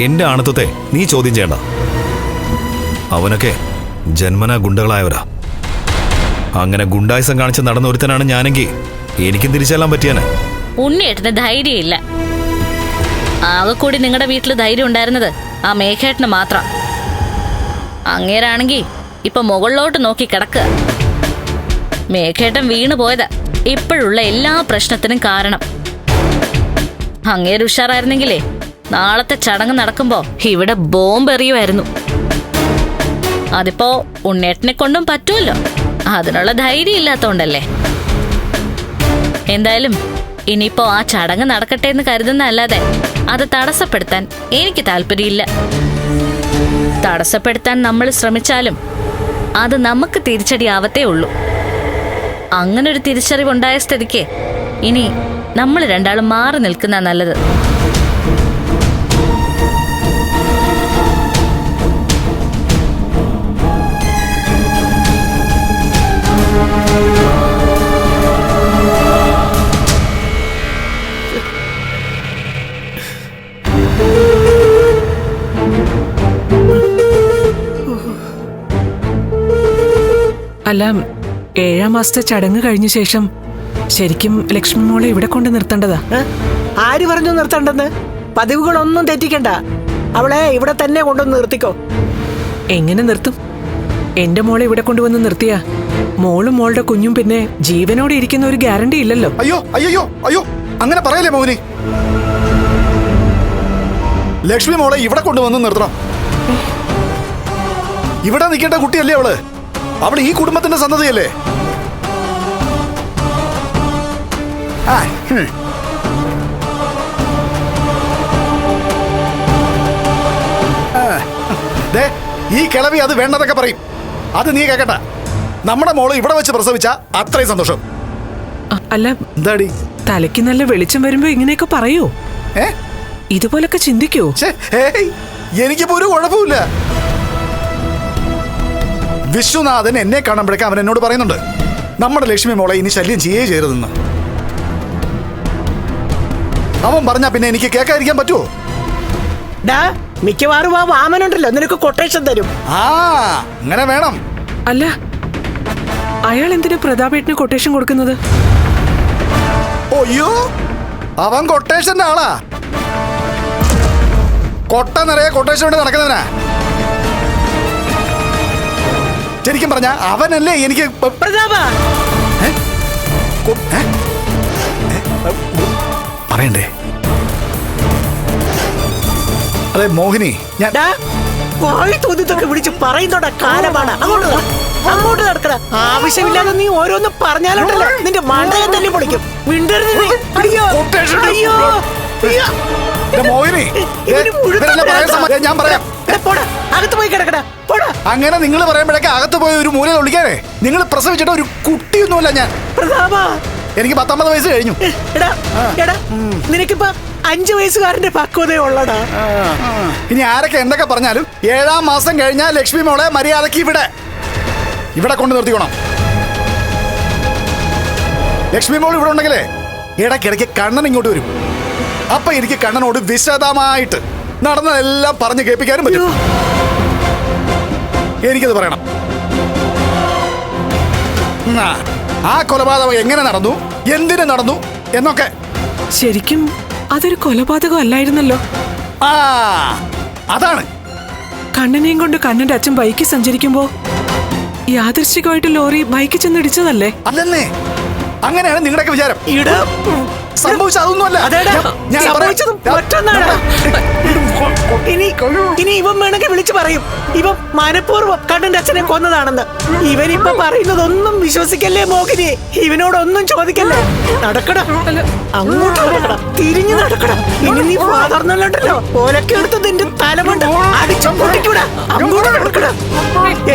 എന്റെ ആണത്വത്തെ നീ ചോദ്യം ചെയ്യണ്ട. അവനൊക്കെ ജന്മനാ ഗുണ്ടകളായവരാ. അങ്ങനെ ഗുണ്ടായുസം കാണിച്ച് നടന്ന ഒരുത്തനാണ് ഞാനെങ്കിൽ എനിക്കും തിരിച്ചെല്ലാം പറ്റിയാനെ. ഉണ്ണിയേട്ടന് ധൈര്യമില്ല. ആകെ കൂടി നിങ്ങളുടെ വീട്ടിൽ ധൈര്യം ഉണ്ടായിരുന്നത് ആ മേഘേട്ടന് മാത്രം. അങ്ങേരാണെങ്കി ഇപ്പൊ മുകളിലോട്ട് നോക്കി കിടക്കുക. മേഘേട്ടൻ വീണു പോയതാ ഇപ്പോഴുള്ള എല്ലാ പ്രശ്നത്തിനും കാരണം. അങ്ങേര് ഉഷാറായിരുന്നെങ്കിലേ നാളത്തെ ചടങ്ങ് നടക്കുമ്പോ ഇവിടെ ബോംബ് എറിയുമായിരുന്നു. അതിപ്പോ ഉണ്ണേട്ടനെ കൊണ്ടും പറ്റുമല്ലോ. അതിനുള്ള ധൈര്യം ഇല്ലാത്തോണ്ടല്ലേ. എന്തായാലും ഇനിയിപ്പോ ആ ചടങ്ങ് നടക്കട്ടെ എന്ന് കരുതുന്നല്ലാതെ അത് തടസ്സപ്പെടുത്താൻ എനിക്ക് താല്പര്യമില്ല. തടസ്സപ്പെടുത്താൻ നമ്മൾ ശ്രമിച്ചാലും അത് നമുക്ക് തിരിച്ചടിയാവത്തേ ഉള്ളൂ. അങ്ങനൊരു തിരിച്ചറിവുണ്ടായ സ്ഥിതിക്ക് ഇനി നമ്മൾ രണ്ടാളും മാറി നിൽക്കുന്ന നല്ലത്. അല്ല, 7-ാം മാസത്തെ ചടങ്ങ് കഴിഞ്ഞ ശേഷം ശരിക്കും ലക്ഷ്മി മോളെ ഇവിടെ കൊണ്ട് നിർത്തേണ്ടതാ. ആര് പറഞ്ഞു നിർത്തണ്ടെന്ന്? പതിവുകളൊന്നും തെറ്റിക്കണ്ട. അവളെ ഇവിടെ തന്നെ കൊണ്ടുവന്ന് നിർത്തിക്കോ. എങ്ങനെ നിർത്തും? എന്റെ മോളെ ഇവിടെ കൊണ്ടുവന്ന് നിർത്തിയാ മോളും മോളുടെ കുഞ്ഞും പിന്നെ ജീവനോടെ ഇരിക്കുന്ന ഒരു ഗ്യാരണ്ടി ഇല്ലല്ലോ. അയ്യോ അയ്യോ അയ്യോ, അങ്ങനെ പറയല്ലേ മോഹിനി. ലക്ഷ്മി മോളെ ഇവിടെ കൊണ്ടുവന്ന് നിർത്തണം. ഇവിടെ നിൽക്കേണ്ട കുട്ടിയല്ലേ അവള്. അവൾ ഈ കുടുംബത്തിന്റെ സന്തതിയല്ലേ. ഈ കിളവി അത് വേണ്ടതൊക്കെ പറയും. അത് നീ കേക്കട്ട. നമ്മുടെ മോള് ഇവിടെ വെച്ച് പ്രസവിച്ച അത്രയും സന്തോഷം. അല്ല, എന്താടി തലയ്ക്ക് നല്ല വെളിച്ചം വരുമ്പോ ഇങ്ങനെയൊക്കെ പറയൂ? ഇതുപോലൊക്കെ ചിന്തിക്കൂ? എനിക്കിപ്പോ ഒരു കുഴപ്പമില്ല. വിശ്വനാഥൻ എന്നെ കാണുമ്പോഴേക്കും അവൻ എന്നോട് പറയുന്നുണ്ട് നമ്മുടെ ലക്ഷ്മി മോളെ ഇനി ശല്യം ചെയ്യരുതെന്ന്. അവൻ പറഞ്ഞാ പിന്നെ എനിക്ക് കേൾക്കാതിരിക്കാൻ പറ്റുമോ? മിക്കവാറും ആ വാമനുണ്ടല്ലോ നിനക്ക് കൊട്ടേഷൻ തരും. അങ്ങനെ വേണം. അല്ല, അയാൾ എന്തിനാ പ്രതാപേട്ടന് കൊട്ടേഷൻ കൊടുക്കുന്നത്? അയ്യോ, അവൻ കൊട്ടേഷന്റെ ആളാ. കൊട്ട നിറയെ കൊട്ടേഷൻ കൊണ്ട് നടക്കുന്നവനാ. ശരിക്കും പറഞ്ഞ അവനല്ലേ എനിക്ക് പറയണ്ടേ? അതെ മോഹിനി, ഞാൻ തോന്നിത്തൊക്കെ വിളിച്ച് പറയുന്നോടാ കാലമാണ്. അങ്ങോട്ട് നടക്കണ. ആവശ്യമില്ലാതെ നീ ഓരോന്ന് പറഞ്ഞാലുണ്ടല്ലോ നിന്റെ മണ്ടകം തന്നെ പൊളിക്കും. മോഹിനി, ഞാൻ പറയാം. അകത്ത് പോയി കിടക്കട. അങ്ങനെ നിങ്ങൾ പറയുമ്പോഴേക്ക് അകത്ത് പോയി ഒരു മൂലയിൽ ഒളിക്കാനേ. നിങ്ങൾ പ്രസവിച്ചിട്ട് ഒരു കുട്ടിയൊന്നുമല്ല ഞാൻ. എനിക്ക് 19 വയസ്സ് കഴിഞ്ഞു. നിനക്കിപ്പോ 5 വയസ്സുകാരന്റെ പക്വതയെ ഉള്ളടാ. ഇനി ആരൊക്കെ എന്തൊക്കെ പറഞ്ഞാലും 7-ാം മാസം കഴിഞ്ഞാൽ ലക്ഷ്മി മോളെ മര്യാദക്ക് ഇവിടെ കൊണ്ട് നിർത്തിക്കോണം. ലക്ഷ്മി മോൾ ഇവിടെ ഉണ്ടെങ്കിലേ ഇടയ്ക്കിടയ്ക്ക് കണ്ണൻ ഇങ്ങോട്ട് വരും. അപ്പൊ എനിക്ക് കണ്ണനോട് വിശദമായിട്ട് നടന്നതെല്ലാം പറഞ്ഞു കേൾപ്പിക്കാനും പറ്റും. എനിക്കത് പറയണം. ആ കൊലപാതകം എങ്ങനെ നടന്നു, എന്തിനു നടന്നു എന്നൊക്കെ. ശരിക്കും അതൊരു കൊലപാതകം അല്ലായിരുന്നല്ലോ. അതാണ്. കണ്ണനെയും കൊണ്ട് കണ്ണന്റെ അച്ഛൻ ബൈക്കിൽ സഞ്ചരിക്കുമ്പോ യാദൃശ്ചികമായിട്ട് ലോറി ബൈക്കിൽ ചെന്നിടിച്ചതല്ലേ? അല്ലെന്നേ, അങ്ങനെയാണ് നിങ്ങളുടെയൊക്കെ വിചാരം. സംഭവിച്ച അതൊന്നുമല്ല. ഇനി ഇവൻ വേണമെങ്കിൽ വിളിച്ചു പറയും ഇവൻ മനഃപൂർവ്വം കണ്ണന്റെ അച്ഛനെ കൊന്നതാണെന്ന്. ഇവനിപ്പൊ പറയുന്നതൊന്നും വിശ്വസിക്കല്ലേ മോഹിനി. ഇവനോടൊന്നും ചോദിക്കല്ലേ. നടക്കട, അങ്ങോട്ട് നടക്കട, തിരിഞ്ഞു നടക്കട. ഇനി നീ വളർന്നല്ലോ ഓലൊക്കെ എടുത്ത് നിന്റെ തലമുണ്ട് അടിച്ചു പൊട്ടിക്കൂടാ. അങ്ങോട്ട് നടക്കട.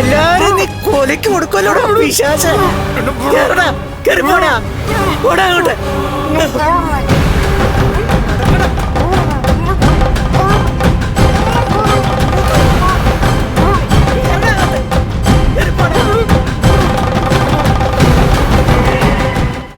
എല്ലാരും നീ കൊലയ്ക്ക് കൊടുക്കല്ലോടാ പിശാച്. കേറിപ്പോടാ, ഓടാ അങ്ങോട്ട്.